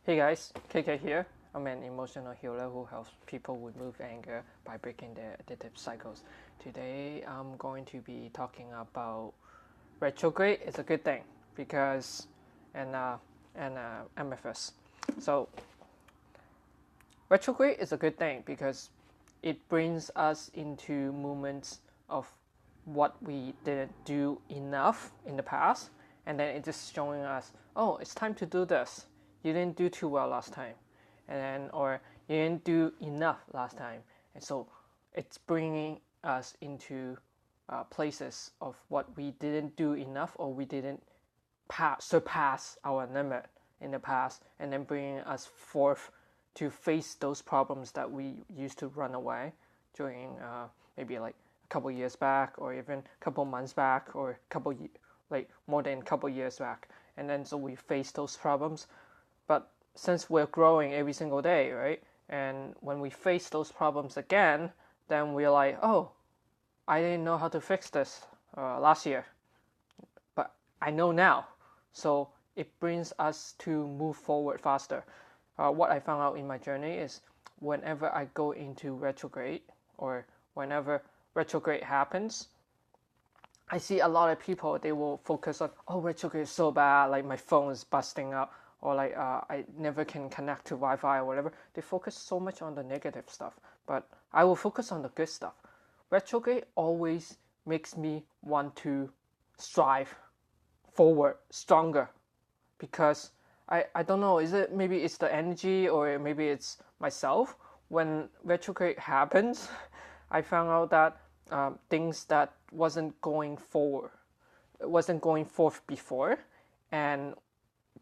Hey guys, KK here. I'm an emotional healer who helps people remove anger by breaking their addictive cycles. Today I'm going to be talking about retrograde. It's a good thing because and amethyst. So retrograde is a good thing because it brings us into moments of what we didn't do enough in the past, and then it's just showing us, oh, it's time to do this. You didn't do too well last time, and then or you didn't do enough last time, and so it's bringing us into places of what we didn't do enough or we didn't surpass our limit in the past, and then bringing us forth to face those problems that we used to run away during maybe like a couple years back, or even a couple months back, or like more than a couple years back. And then so we face those problems. But since we're growing every single day, right? And when we face those problems again, then we're like, oh, I didn't know how to fix this last year, but I know now. So it brings us to move forward faster. What I found out in my journey is whenever I go into retrograde, or whenever retrograde happens, I see a lot of people, they will focus on, oh, retrograde is so bad, like my phone is busting up, or like I never can connect to Wi-Fi or whatever. They focus so much on the negative stuff, but I will focus on the good stuff. Retrograde always makes me want to strive forward, stronger, because I don't know, is it maybe it's the energy or maybe it's myself. When retrograde happens, I found out that things that wasn't going forth before, and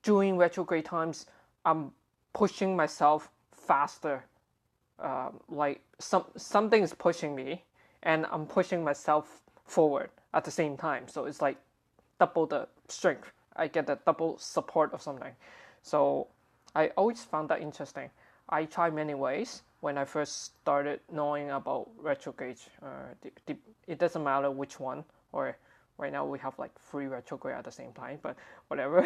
during retrograde times, I'm pushing myself faster. Like something is pushing me, and I'm pushing myself forward at the same time. So it's like double the strength. I get the double support of something. So I always found that interesting. I tried many ways when I first started knowing about retrograde. It doesn't matter which one, or right now we have like 3 retrograde at the same time, but whatever.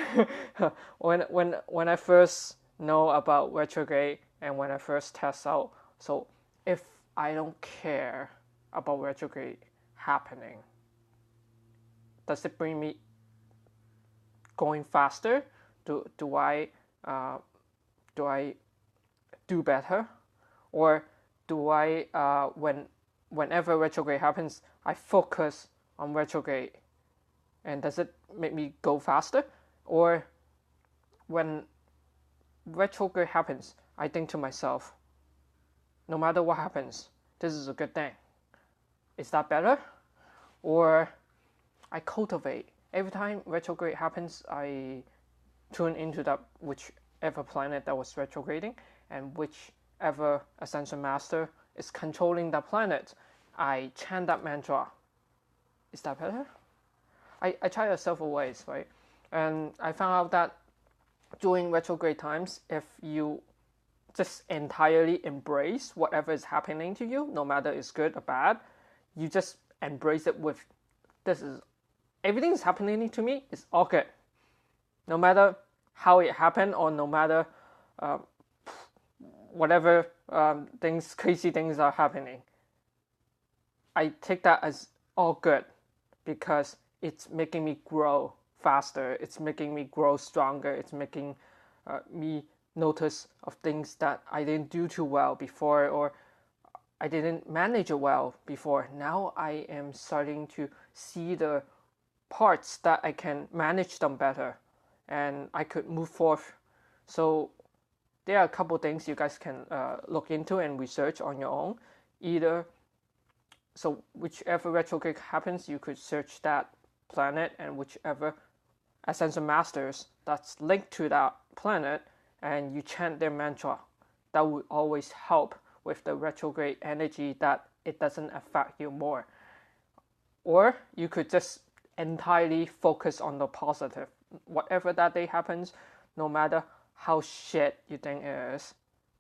when I first know about retrograde and when I first test out, so if I don't care about retrograde happening, does it bring me going faster? Do I do better, or do I whenever retrograde happens, I focus on retrograde, and does it make me go faster? Or when retrograde happens, I think to myself, no matter what happens, this is a good thing. Is that better? Or I cultivate. Every time retrograde happens, I tune into that whichever planet that was retrograding, and whichever Ascension Master is controlling that planet, I chant that mantra. Is that better? I try several ways, right? And I found out that during retrograde times, if you just entirely embrace whatever is happening to you, no matter it's good or bad, you just embrace it with, this is, everything is happening to me, it's all good. No matter how it happened, or no matter whatever crazy things are happening, I take that as all good, because it's making me grow faster, it's making me grow stronger, it's making me notice of things that I didn't do too well before, or I didn't manage it well before. Now I am starting to see the parts that I can manage them better, and I could move forth. So there are a couple things you guys can look into and research on your own. So whichever retrograde happens, you could search that planet and whichever Ascension Masters that's linked to that planet, and you chant their mantra. That would always help with the retrograde energy, that it doesn't affect you more. Or you could just entirely focus on the positive. Whatever that day happens, no matter how shit you think it is,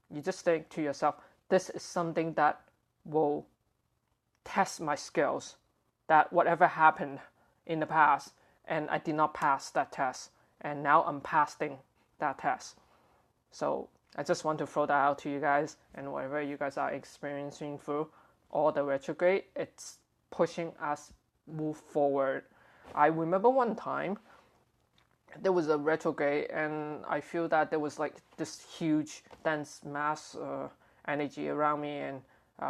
you just think to yourself, this is something that will test my skills. That whatever happened in the past, and I did not pass that test, and now I'm passing that test. So I just want to throw that out to you guys, and whatever you guys are experiencing through all the retrograde, it's pushing us move forward. I remember one time there was a retrograde, and I feel that there was like this huge dense mass energy around me and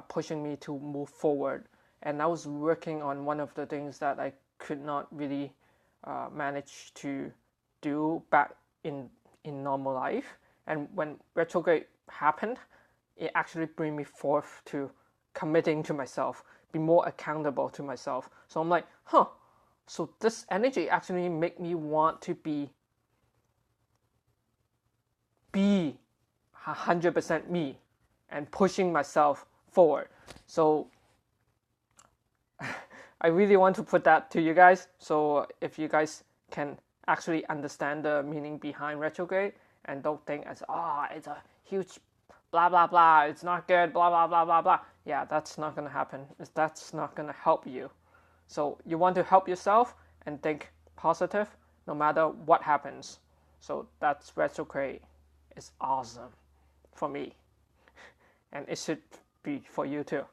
pushing me to move forward. And I was working on one of the things that I could not really manage to do back in normal life. And when retrograde happened, it actually bring me forth to committing to myself, be more accountable to myself. So I'm like, so this energy actually make me want to be 100% me and pushing myself forward. So I really want to put that to you guys. So if you guys can actually understand the meaning behind retrograde and don't think as, it's a huge blah, blah, blah, it's not good, blah, blah, blah, blah, blah. Yeah, that's not going to happen. That's not going to help you. So you want to help yourself and think positive no matter what happens. So that's retrograde. It's awesome for me. And it should be for you too.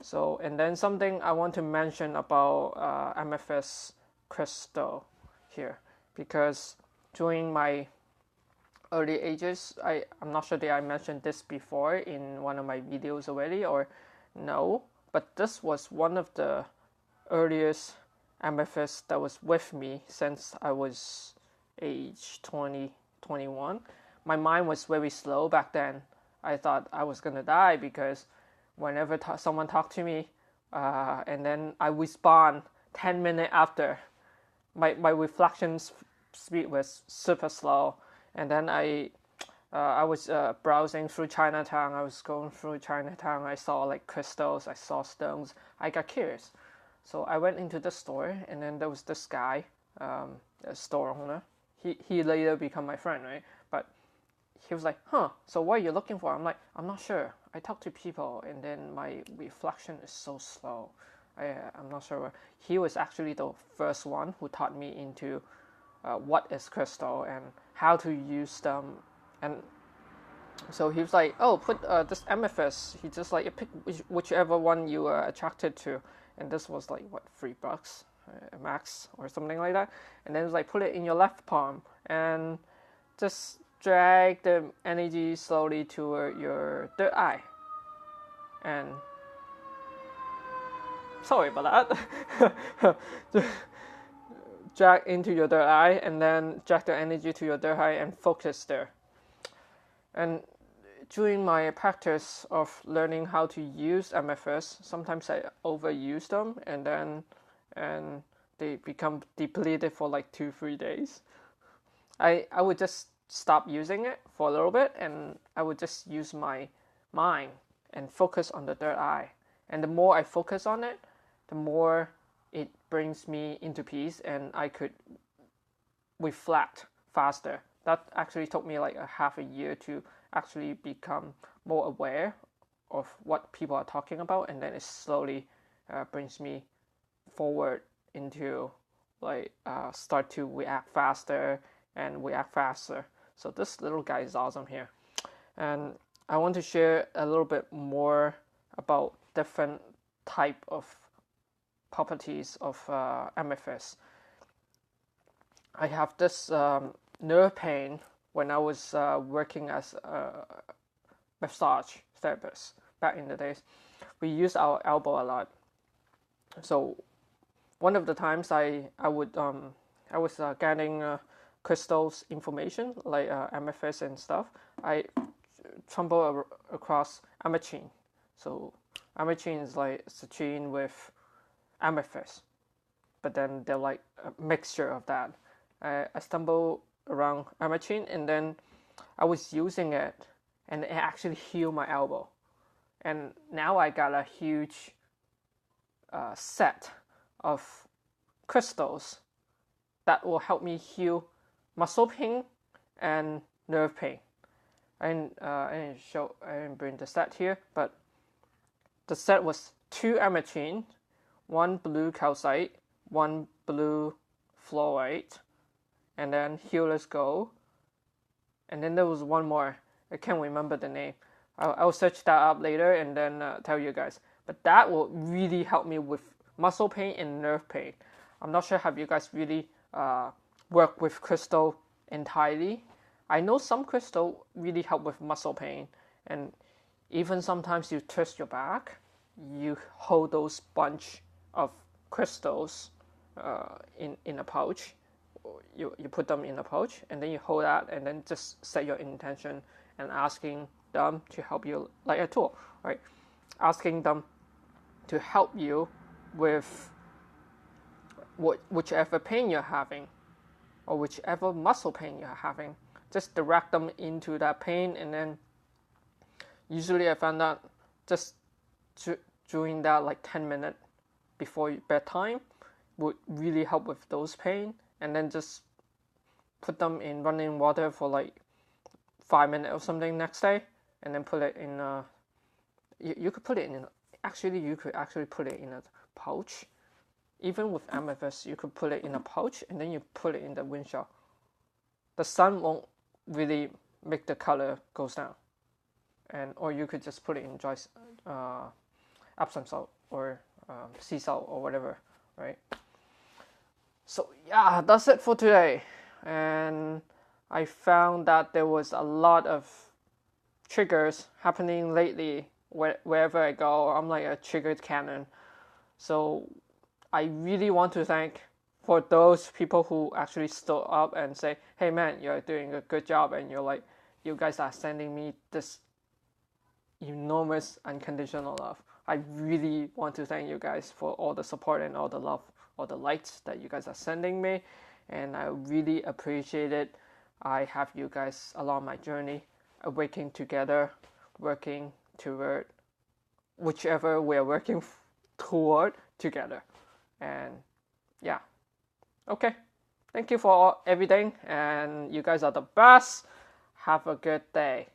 So, and then something I want to mention about amethyst crystal here, because during my early ages, I'm not sure that I mentioned this before in one of my videos already or no, but this was one of the earliest amethyst that was with me since I was age 20, 21. My mind was very slow back then. I thought I was gonna die because whenever someone talked to me, and then I respond 10 minutes after, my reflection speed was super slow. And then I was browsing through Chinatown. I was going through Chinatown. I saw like crystals. I saw stones. I got curious. So I went into the store, and then there was this guy, a store owner. He later became my friend, right? But he was like, so what are you looking for? I'm like, I'm not sure. I talk to people, and then my reflection is so slow. I'm not sure. He was actually the first one who taught me into what is crystal and how to use them. And so he was like, put this amethyst. He just like, pick whichever one you are attracted to. And this was like, what, $3 max or something like that. And then it was like, put it in your left palm and just drag the energy slowly toward your third eye. And sorry about that. Drag into your third eye, and then drag the energy to your third eye and focus there. And during my practice of learning how to use amethyst, sometimes I overuse them, and they become depleted for like 2-3 days. I would just stop using it for a little bit, and I would just use my mind and focus on the third eye. And the more I focus on it, the more it brings me into peace, and I could reflect faster. That actually took me like a half a year to actually become more aware of what people are talking about, and then it slowly brings me forward into like start to react faster and react faster. So this little guy is awesome here, and I want to share a little bit more about different type of properties of amethyst. I have this nerve pain when I was working as a massage therapist back in the days. We used our elbow a lot. So one of the times I was getting crystals information like amethyst and stuff. I stumbled across ametrine. So ametrine is like citrine with amethyst, but then they're like a mixture of that. I stumbled around ametrine, and then I was using it, and it actually healed my elbow. And now I got a huge set of crystals that will help me heal muscle pain and nerve pain. I didn't bring the set here, but the set was 2 ametrine, 1 blue calcite, 1 blue fluorite, and then healer's gold, and then there was one more. I can't remember the name. I'll search that up later and then tell you guys. But that will really help me with muscle pain and nerve pain. I'm not sure have you guys really worked with crystal entirely. I know some crystal really help with muscle pain, and even sometimes you twist your back, you hold those bunch of crystals in a pouch. You put them in a pouch, and then you hold that, and then just set your intention and asking them to help you, like a tool, right? Asking them to help you with whichever pain you're having, or whichever muscle pain you're having. Just direct them into that pain, and then usually I found that just doing that like 10 minutes before bedtime would really help with those pain. And then just put them in running water for like 5 minutes or something next day, and then put it in you could put it in you could actually put it in a pouch. Even with amethyst, you could put it in a pouch and then you put it in the windshield. The sun won't really make the color goes down. Or you could just put it in dry Epsom salt or sea salt or whatever, right? So yeah, that's it for today. And I found that there was a lot of triggers happening lately. Wherever I go, I'm like a triggered cannon. So I really want to thank for those people who actually stood up and say, hey man, you're doing a good job, and you guys are sending me this enormous unconditional love. I really want to thank you guys for all the support and all the love, all the lights that you guys are sending me, and I really appreciate it. I have you guys along my journey, awakening together, working toward whichever we're working toward together. And yeah, okay, thank you for everything, and you guys are the best. Have a good day.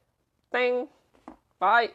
Bye.